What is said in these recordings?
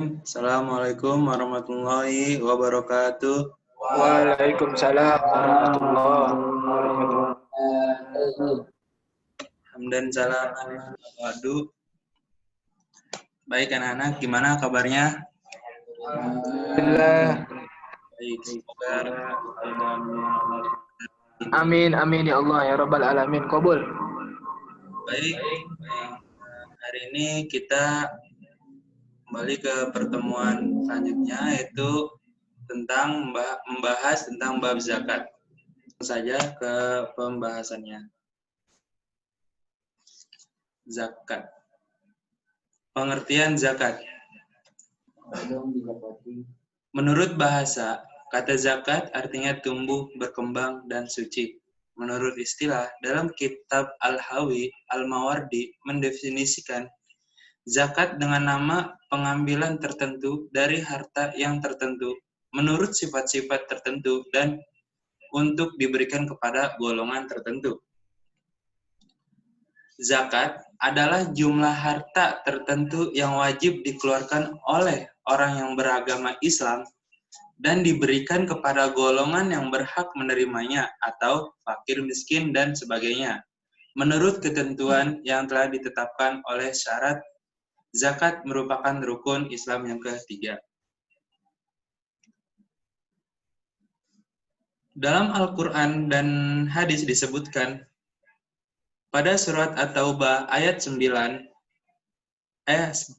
Assalamualaikum warahmatullahi wabarakatuh. Waalaikumsalam warahmatullahi wabarakatuh. Hamdan salam. Waduh. Baik anak-anak, gimana kabarnya? Alhamdulillah. Baik, semoga Amin, amin ya Allah ya Rabbal Alamin. Qabul. baik. Hari ini kita kembali ke pertemuan selanjutnya, yaitu tentang membahas tentang bab zakat. Langsung saja ke pembahasannya. Zakat. Pengertian zakat. Menurut bahasa, kata zakat artinya tumbuh, berkembang, dan suci. Menurut istilah, dalam kitab Al-Hawi, Al-Mawardi mendefinisikan zakat dengan nama pengambilan tertentu dari harta yang tertentu, menurut sifat-sifat tertentu, dan untuk diberikan kepada golongan tertentu. Zakat adalah jumlah harta tertentu yang wajib dikeluarkan oleh orang yang beragama Islam dan diberikan kepada golongan yang berhak menerimanya atau fakir miskin dan sebagainya. Menurut ketentuan yang telah ditetapkan oleh syarat, zakat merupakan rukun Islam yang ketiga. Dalam Al-Quran dan hadis disebutkan, pada surat At-Taubah ayat 9,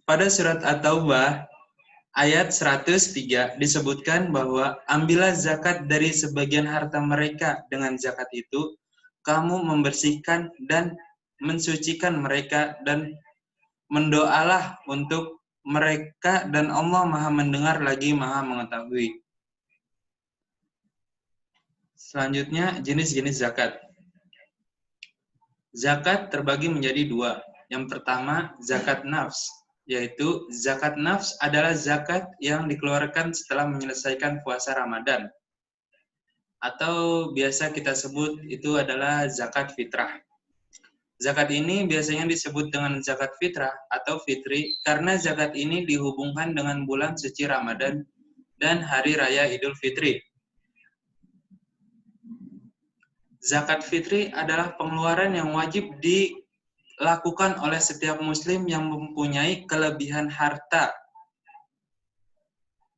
pada surat At-Taubah ayat 103 disebutkan bahwa ambillah zakat dari sebagian harta mereka, dengan zakat itu kamu membersihkan dan mensucikan mereka dan mendoalah untuk mereka dan Allah Maha mendengar lagi Maha mengetahui. Selanjutnya jenis-jenis zakat. Zakat terbagi menjadi dua. Yang pertama zakat nafs, yaitu zakat nafs adalah zakat yang dikeluarkan setelah menyelesaikan puasa Ramadan. Atau biasa kita sebut itu adalah zakat fitrah. Zakat ini biasanya disebut dengan zakat fitrah atau fitri karena zakat ini dihubungkan dengan bulan suci Ramadan dan hari raya Idul Fitri. Zakat fitri adalah pengeluaran yang wajib dilakukan oleh setiap muslim yang mempunyai kelebihan harta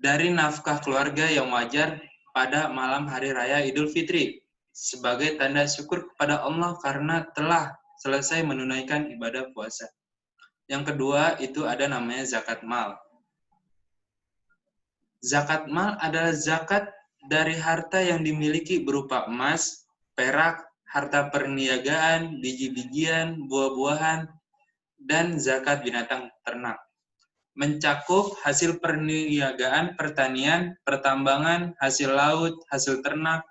dari nafkah keluarga yang wajar pada malam hari raya Idul Fitri sebagai tanda syukur kepada Allah karena telah selesai menunaikan ibadah puasa. Yang kedua itu ada namanya zakat mal. Zakat mal adalah zakat dari harta yang dimiliki berupa emas, perak, harta perniagaan, biji-bijian, buah-buahan, dan zakat binatang ternak. Mencakup hasil perniagaan, pertanian, pertambangan, hasil laut, hasil ternak,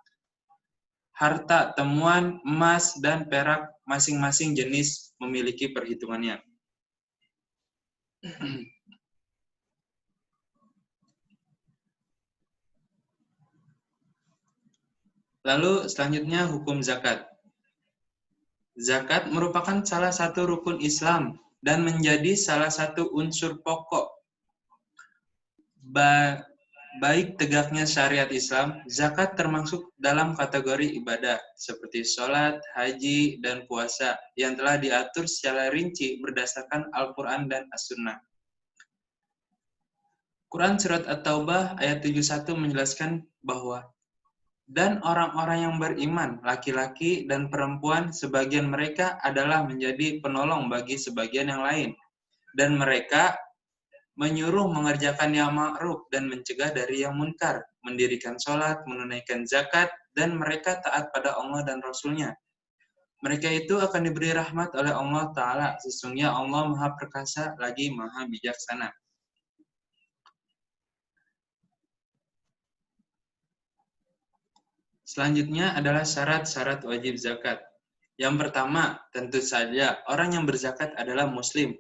harta temuan, emas, dan perak, masing-masing jenis memiliki perhitungannya. Lalu selanjutnya hukum zakat. Zakat merupakan salah satu rukun Islam dan menjadi salah satu unsur pokok baik tegaknya syariat Islam. Zakat termasuk dalam kategori ibadah seperti sholat, haji, dan puasa yang telah diatur secara rinci berdasarkan Al-Quran dan As-Sunnah. Quran Surat At-Taubah ayat 71 menjelaskan bahwa dan orang-orang yang beriman, laki-laki dan perempuan, sebagian mereka adalah menjadi penolong bagi sebagian yang lain. Dan mereka menyuruh mengerjakan yang ma'ruf dan mencegah dari yang munkar, mendirikan sholat, menunaikan zakat, dan mereka taat pada Allah dan Rasul-Nya. Mereka itu akan diberi rahmat oleh Allah Ta'ala. Sesungguhnya Allah Maha Perkasa lagi Maha Bijaksana. Selanjutnya adalah syarat-syarat wajib zakat. Yang pertama, tentu saja orang yang berzakat adalah muslim,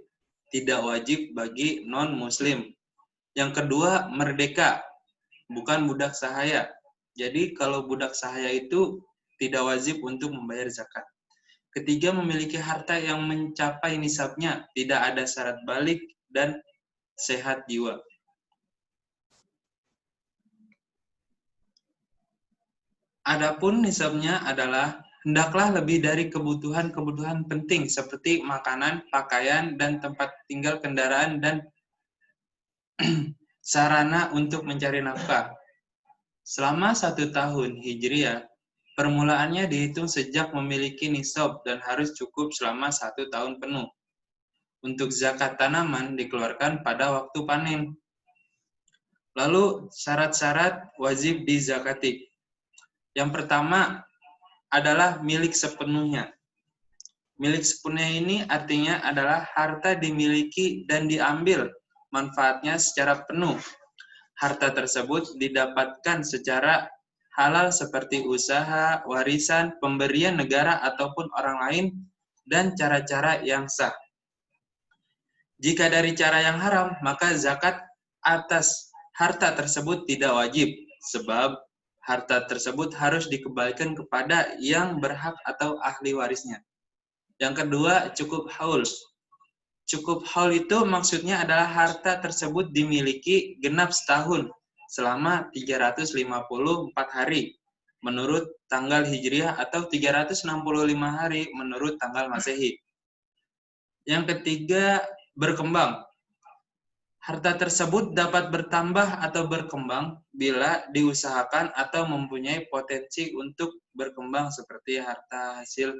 tidak wajib bagi non-muslim. Yang kedua, merdeka, bukan budak sahaya. Jadi kalau budak sahaya itu tidak wajib untuk membayar zakat. Ketiga, memiliki harta yang mencapai nisabnya, tidak ada syarat balik dan sehat jiwa. Adapun nisabnya adalah hendaklah lebih dari kebutuhan-kebutuhan penting seperti makanan, pakaian, dan tempat tinggal, kendaraan, dan sarana untuk mencari nafkah. Selama 1 tahun Hijriah, permulaannya dihitung sejak memiliki nisab dan harus cukup selama 1 tahun penuh. Untuk zakat tanaman dikeluarkan pada waktu panen. Lalu syarat-syarat wajib dizakati. Yang pertama adalah milik sepenuhnya. Milik sepenuhnya ini artinya adalah harta dimiliki dan diambil manfaatnya secara penuh. Harta tersebut didapatkan secara halal seperti usaha, warisan, pemberian negara ataupun orang lain, dan cara-cara yang sah. Jika dari cara yang haram, maka zakat atas harta tersebut tidak wajib, sebab harta tersebut harus dikembalikan kepada yang berhak atau ahli warisnya. Yang kedua, cukup haul. Cukup haul itu maksudnya adalah harta tersebut dimiliki genap setahun selama 354 hari menurut tanggal Hijriah atau 365 hari menurut tanggal Masehi. Yang ketiga, berkembang. Harta tersebut dapat bertambah atau berkembang bila diusahakan atau mempunyai potensi untuk berkembang seperti harta hasil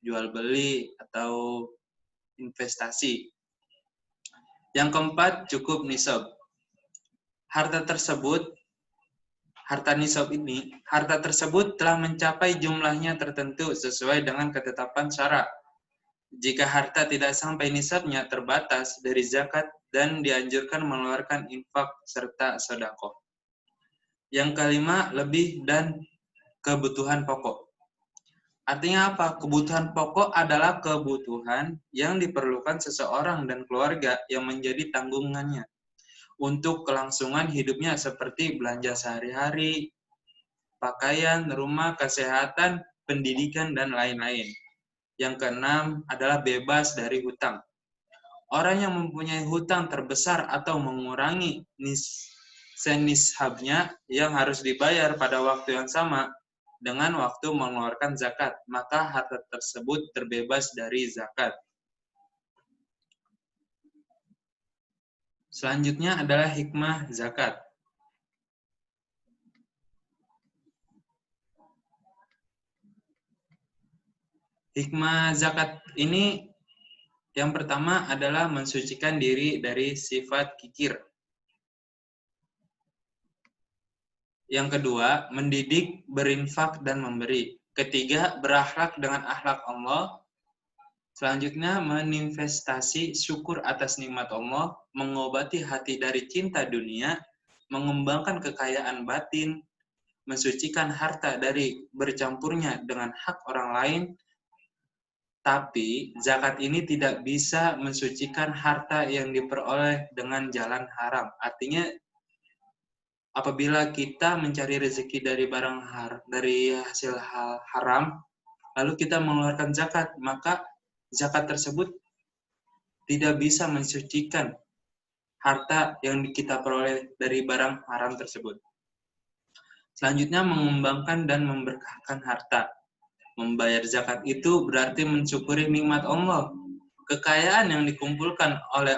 jual beli atau investasi. Yang keempat, cukup nisab. Harta tersebut telah mencapai jumlahnya tertentu sesuai dengan ketetapan syara. Jika harta tidak sampai nisabnya, terbatas dari zakat dan dianjurkan mengeluarkan infak serta sedekah. Yang kelima, lebih dan kebutuhan pokok. Artinya apa? Kebutuhan pokok adalah kebutuhan yang diperlukan seseorang dan keluarga yang menjadi tanggungannya untuk kelangsungan hidupnya seperti belanja sehari-hari, pakaian, rumah, kesehatan, pendidikan, dan lain-lain. Yang keenam adalah bebas dari hutang. Orang yang mempunyai hutang terbesar atau mengurangi senishabnya yang harus dibayar pada waktu yang sama dengan waktu mengeluarkan zakat, maka harta tersebut terbebas dari zakat. Selanjutnya adalah hikmah zakat. Hikmah zakat ini yang pertama adalah mensucikan diri dari sifat kikir. Yang kedua, mendidik, berinfak, dan memberi. Ketiga, berakhlak dengan akhlak Allah. Selanjutnya, meninvestasi syukur atas nikmat Allah, mengobati hati dari cinta dunia, mengembangkan kekayaan batin, mensucikan harta dari bercampurnya dengan hak orang lain. Tapi zakat ini tidak bisa mensucikan harta yang diperoleh dengan jalan haram. Artinya apabila kita mencari rezeki dari dari hasil haram, lalu kita mengeluarkan zakat, maka zakat tersebut tidak bisa mensucikan harta yang kita peroleh dari barang haram tersebut. Selanjutnya, mengembangkan dan memberkahkan harta. Membayar zakat itu berarti mensyukuri nikmat Allah. Kekayaan yang dikumpulkan oleh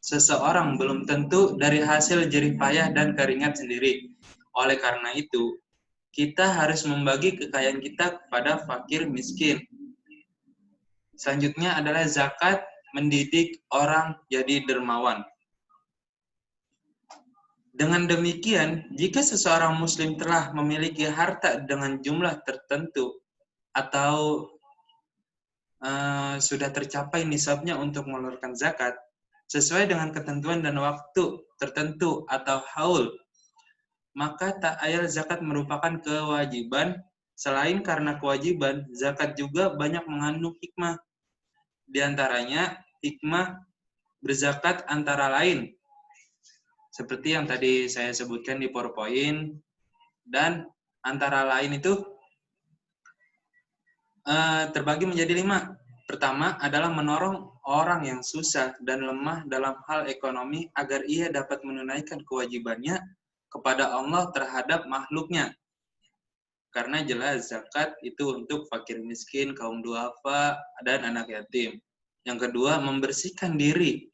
seseorang belum tentu dari hasil jerih payah dan keringat sendiri. Oleh karena itu, kita harus membagi kekayaan kita kepada fakir miskin. Selanjutnya adalah zakat mendidik orang jadi dermawan. Dengan demikian, jika seseorang muslim telah memiliki harta dengan jumlah tertentu atau sudah tercapai nisabnya untuk mengeluarkan zakat, sesuai dengan ketentuan dan waktu tertentu atau haul, maka ta'ayal zakat merupakan kewajiban. Selain karena kewajiban, zakat juga banyak mengandung hikmah. Di antaranya, hikmah berzakat antara lain, seperti yang tadi saya sebutkan di PowerPoint, dan antara lain itu terbagi menjadi 5. Pertama adalah menolong orang yang susah dan lemah dalam hal ekonomi agar ia dapat menunaikan kewajibannya kepada Allah terhadap makhluknya. Karena jelas zakat itu untuk fakir miskin, kaum duafa, dan anak yatim. Yang kedua, membersihkan diri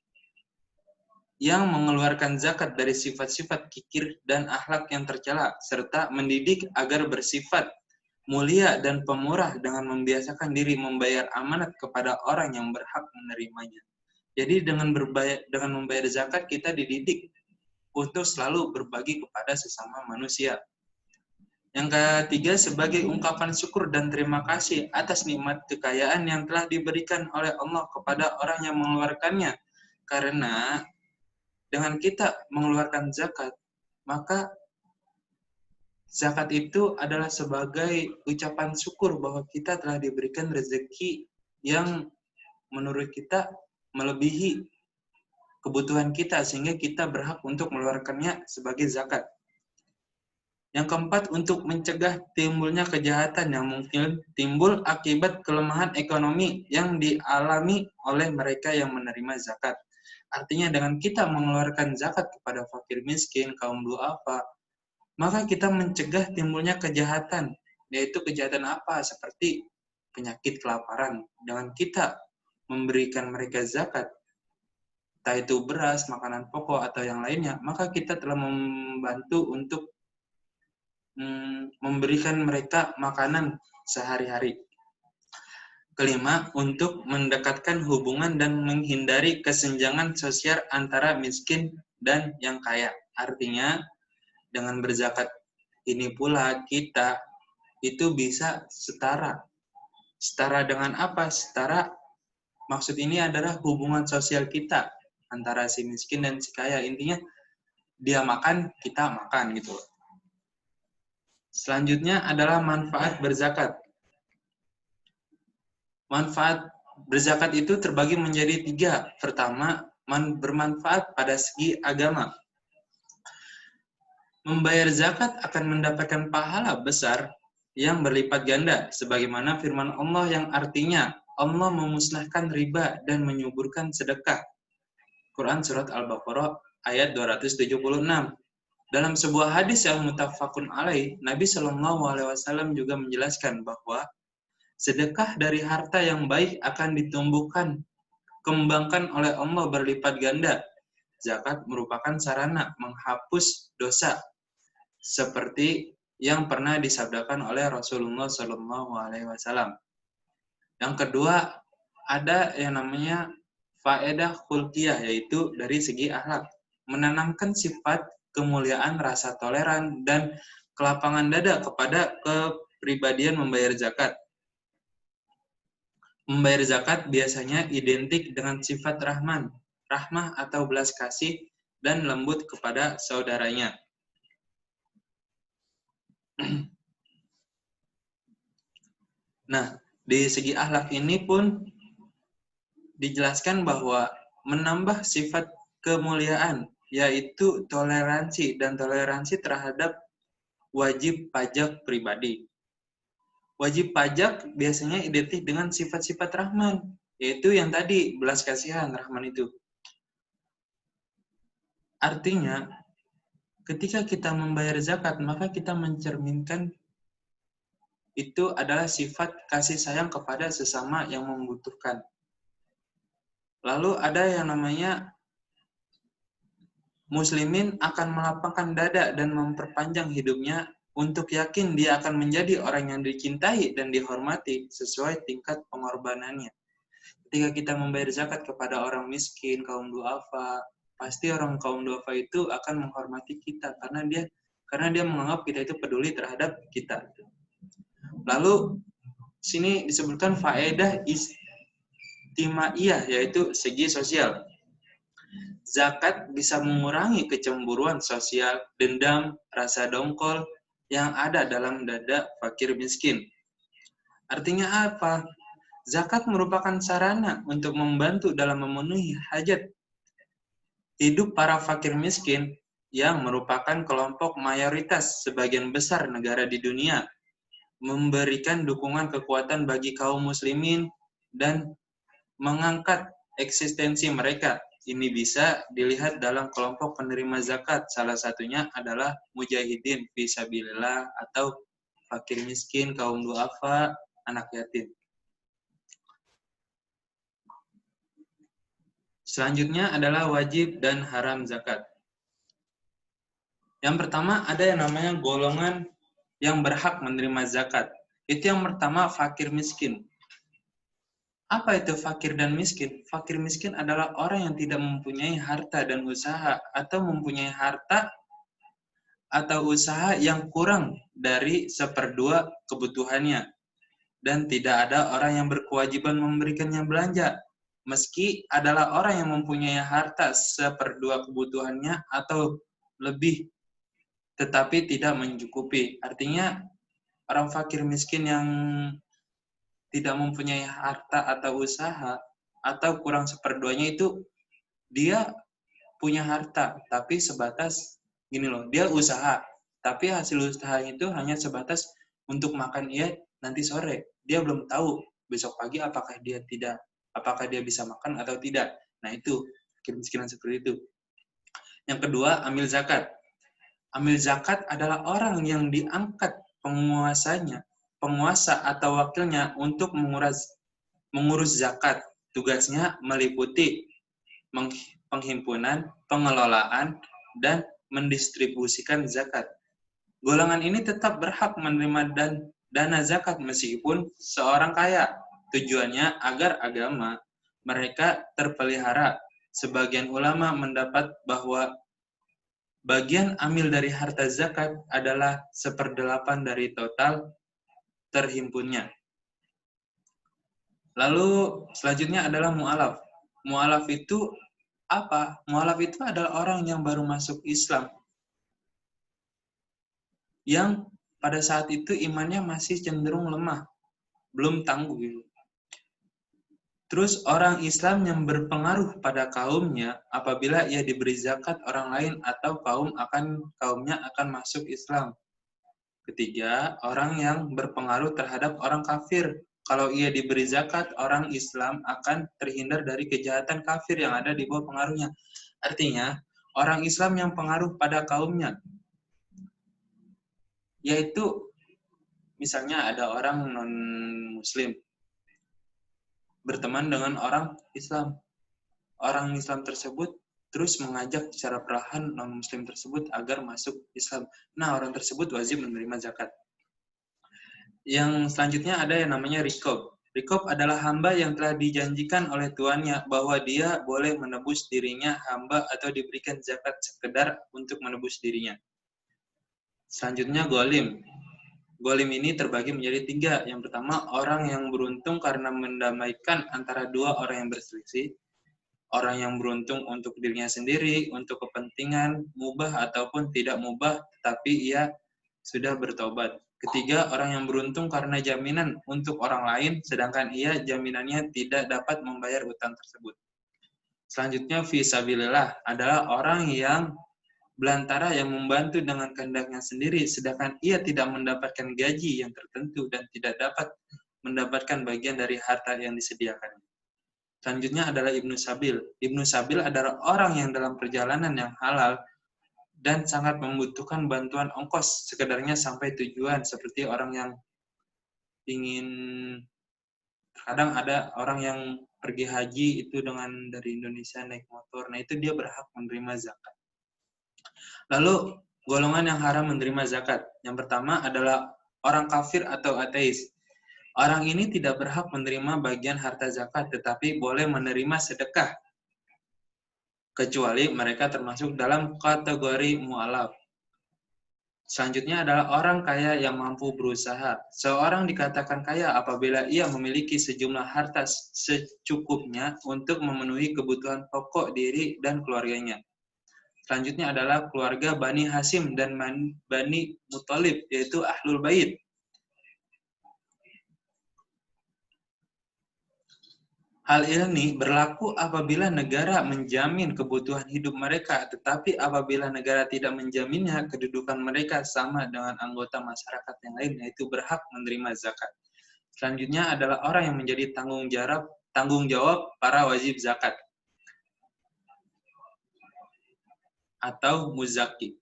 yang mengeluarkan zakat dari sifat-sifat kikir dan akhlak yang tercela, serta mendidik agar bersifat mulia dan pemurah dengan membiasakan diri membayar amanat kepada orang yang berhak menerimanya. Jadi dengan membayar zakat kita dididik untuk selalu berbagi kepada sesama manusia. Yang ketiga, sebagai ungkapan syukur dan terima kasih atas nikmat kekayaan yang telah diberikan oleh Allah kepada orang yang mengeluarkannya. Karena dengan kita mengeluarkan zakat, maka zakat itu adalah sebagai ucapan syukur bahwa kita telah diberikan rezeki yang menurut kita melebihi kebutuhan kita, sehingga kita berhak untuk mengeluarkannya sebagai zakat. Yang keempat, untuk mencegah timbulnya kejahatan yang mungkin timbul akibat kelemahan ekonomi yang dialami oleh mereka yang menerima zakat. Artinya dengan kita mengeluarkan zakat kepada fakir miskin, kaum duafa, maka kita mencegah timbulnya kejahatan, yaitu kejahatan apa? Seperti penyakit kelaparan. Dengan kita memberikan mereka zakat, entah itu beras, makanan pokok, atau yang lainnya, maka kita telah membantu untuk memberikan mereka makanan sehari-hari. Kelima, untuk mendekatkan hubungan dan menghindari kesenjangan sosial antara miskin dan yang kaya. Artinya, dengan berzakat ini pula kita itu bisa setara. Setara dengan apa? Setara, maksud ini adalah hubungan sosial kita antara si miskin dan si kaya. Intinya, dia makan, kita makan gitu. Selanjutnya adalah manfaat berzakat. Manfaat berzakat itu terbagi menjadi 3. Pertama, bermanfaat pada segi agama. Membayar zakat akan mendapatkan pahala besar yang berlipat ganda, sebagaimana firman Allah yang artinya Allah memusnahkan riba dan menyuburkan sedekah. Quran Surat Al-Baqarah ayat 276. Dalam sebuah hadis yang muttafaqun alaih, Nabi Shallallahu Alaihi Wasallam juga menjelaskan bahwa sedekah dari harta yang baik akan ditumbuhkan, kembangkan oleh Allah berlipat ganda. Zakat merupakan sarana menghapus dosa, seperti yang pernah disabdakan oleh Rasulullah Shallallahu Alaihi Wasallam. Yang kedua, ada yang namanya faedah khulqiyah, yaitu dari segi akhlak, menanamkan sifat kemuliaan, rasa toleran, dan kelapangan dada kepada kepribadian membayar zakat. Membayar zakat biasanya identik dengan sifat rahmah atau belas kasih, dan lembut kepada saudaranya. Nah, di segi akhlak ini pun dijelaskan bahwa menambah sifat kemuliaan, yaitu toleransi terhadap wajib pajak pribadi. Wajib pajak biasanya identik dengan sifat-sifat Rahman, yaitu yang tadi, belas kasihan, Rahman itu. Artinya, ketika kita membayar zakat, maka kita mencerminkan itu adalah sifat kasih sayang kepada sesama yang membutuhkan. Lalu ada yang namanya muslimin akan melapangkan dada dan memperpanjang hidupnya untuk yakin dia akan menjadi orang yang dicintai dan dihormati sesuai tingkat pengorbanannya. Ketika kita membayar zakat kepada orang miskin, kaum duafa, pasti orang kaum duafa itu akan menghormati kita karena dia menganggap kita itu peduli terhadap kita. Lalu sini disebutkan faedah istimaiyah, yaitu segi sosial. Zakat bisa mengurangi kecemburuan sosial, dendam, rasa dongkol yang ada dalam dada fakir miskin. Artinya apa? Zakat merupakan sarana untuk membantu dalam memenuhi hajat hidup para fakir miskin yang merupakan kelompok mayoritas sebagian besar negara di dunia, memberikan dukungan kekuatan bagi kaum muslimin dan mengangkat eksistensi mereka. Ini bisa dilihat dalam kelompok penerima zakat. Salah satunya adalah mujahidin fisabilillah atau fakir miskin, kaum duafa, anak yatim. Selanjutnya adalah wajib dan haram zakat. Yang pertama ada yang namanya golongan yang berhak menerima zakat. Itu yang pertama fakir miskin. Apa itu fakir dan miskin? Fakir miskin adalah orang yang tidak mempunyai harta dan usaha, atau mempunyai harta atau usaha yang kurang dari 1/2 kebutuhannya. Dan tidak ada orang yang berkewajiban memberikannya belanja. Meski adalah orang yang mempunyai harta 1/2 kebutuhannya atau lebih, tetapi tidak mencukupi. Artinya orang fakir miskin yang tidak mempunyai harta atau usaha atau kurang 1/2-nya itu dia punya harta tapi sebatas gini loh, dia usaha tapi hasil usahanya itu hanya sebatas untuk makan dia nanti sore. Dia belum tahu besok pagi apakah dia bisa makan atau tidak. Nah, itu kemiskinan seperti itu. Yang kedua, amil zakat. Amil zakat adalah orang yang diangkat penguasa atau wakilnya untuk mengurus zakat. Tugasnya meliputi penghimpunan, pengelolaan, dan mendistribusikan zakat. Golongan ini tetap berhak menerima dana zakat meskipun seorang kaya. Tujuannya agar agama mereka terpelihara. Sebagian ulama mendapat bahwa bagian amil dari harta zakat adalah 1/8 dari total terhimpunnya. Lalu selanjutnya adalah mu'alaf. Mu'alaf itu apa? Mu'alaf itu adalah orang yang baru masuk Islam, yang pada saat itu imannya masih cenderung lemah, belum tangguh. Terus orang Islam yang berpengaruh pada kaumnya, apabila ia diberi zakat orang lain atau kaumnya akan masuk Islam. Ketiga, orang yang berpengaruh terhadap orang kafir. Kalau ia diberi zakat, orang Islam akan terhindar dari kejahatan kafir yang ada di bawah pengaruhnya. Artinya, orang Islam yang pengaruh pada kaumnya, yaitu misalnya ada orang non-muslim berteman dengan orang Islam. Orang Islam tersebut terus mengajak secara perlahan non-muslim tersebut agar masuk Islam. Nah, orang tersebut wajib menerima zakat. Yang selanjutnya ada yang namanya rikob. Rikob adalah hamba yang telah dijanjikan oleh tuannya bahwa dia boleh menebus dirinya hamba atau diberikan zakat sekedar untuk menebus dirinya. Selanjutnya golim. Golim ini terbagi menjadi 3. Yang pertama, orang yang beruntung karena mendamaikan antara 2 orang yang berselisih. Orang yang beruntung untuk dirinya sendiri, untuk kepentingan mubah ataupun tidak mubah, tapi ia sudah bertobat. Ketiga, orang yang beruntung karena jaminan untuk orang lain, sedangkan ia jaminannya tidak dapat membayar utang tersebut. Selanjutnya, fisabilillah adalah orang yang belantara yang membantu dengan kehendaknya sendiri, sedangkan ia tidak mendapatkan gaji yang tertentu dan tidak dapat mendapatkan bagian dari harta yang disediakan. Selanjutnya adalah Ibnu Sabil. Ibnu Sabil adalah orang yang dalam perjalanan yang halal dan sangat membutuhkan bantuan ongkos sekedarnya sampai tujuan, seperti orang yang ingin, kadang ada orang yang pergi haji itu dengan dari Indonesia naik motor, nah itu dia berhak menerima zakat. Lalu golongan yang haram menerima zakat. Yang pertama adalah orang kafir atau ateis. Orang ini tidak berhak menerima bagian harta zakat, tetapi boleh menerima sedekah, kecuali mereka termasuk dalam kategori mu'alaf. Selanjutnya adalah orang kaya yang mampu berusaha. Seorang dikatakan kaya apabila ia memiliki sejumlah harta secukupnya untuk memenuhi kebutuhan pokok diri dan keluarganya. Selanjutnya adalah keluarga Bani Hasim dan Bani Muthalib, yaitu Ahlul Bait. Hal ini berlaku apabila negara menjamin kebutuhan hidup mereka, tetapi apabila negara tidak menjaminnya, kedudukan mereka sama dengan anggota masyarakat yang lain, yaitu berhak menerima zakat. Selanjutnya adalah orang yang menjadi tanggung jawab para wajib zakat atau muzaki.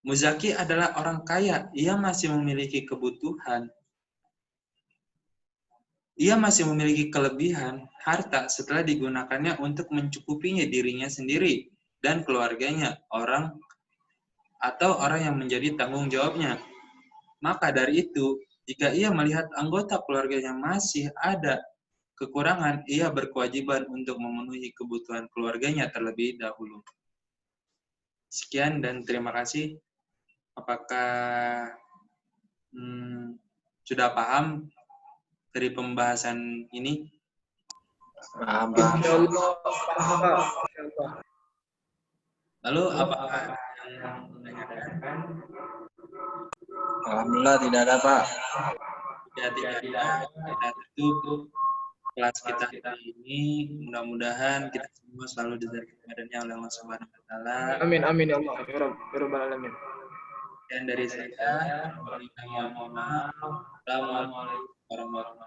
Muzaki adalah orang kaya, ia masih memiliki kebutuhan. Ia masih memiliki kelebihan harta setelah digunakannya untuk mencukupinya dirinya sendiri dan keluarganya, orang yang menjadi tanggung jawabnya. Maka dari itu, jika ia melihat anggota keluarganya masih ada kekurangan, ia berkewajiban untuk memenuhi kebutuhan keluarganya terlebih dahulu. Sekian dan terima kasih. Apakah sudah paham dari pembahasan ini? Paham, paham. Insyaallah paham, Pak. Insyaallah. Lalu apakah yang menanyakan? Alhamdulillah tidak ada, Pak. Ya, tidak ada. Kita tutup kelas kita hari ini. Mudah-mudahan kita semua selalu diberi kepadanya oleh Allah Subhanahu wa taala. Amin, amin ya Allah. Ya Rabbal alamin. Dan dari saya, mohon maaf. Assalamualaikum warahmatullahi wabarakatuh.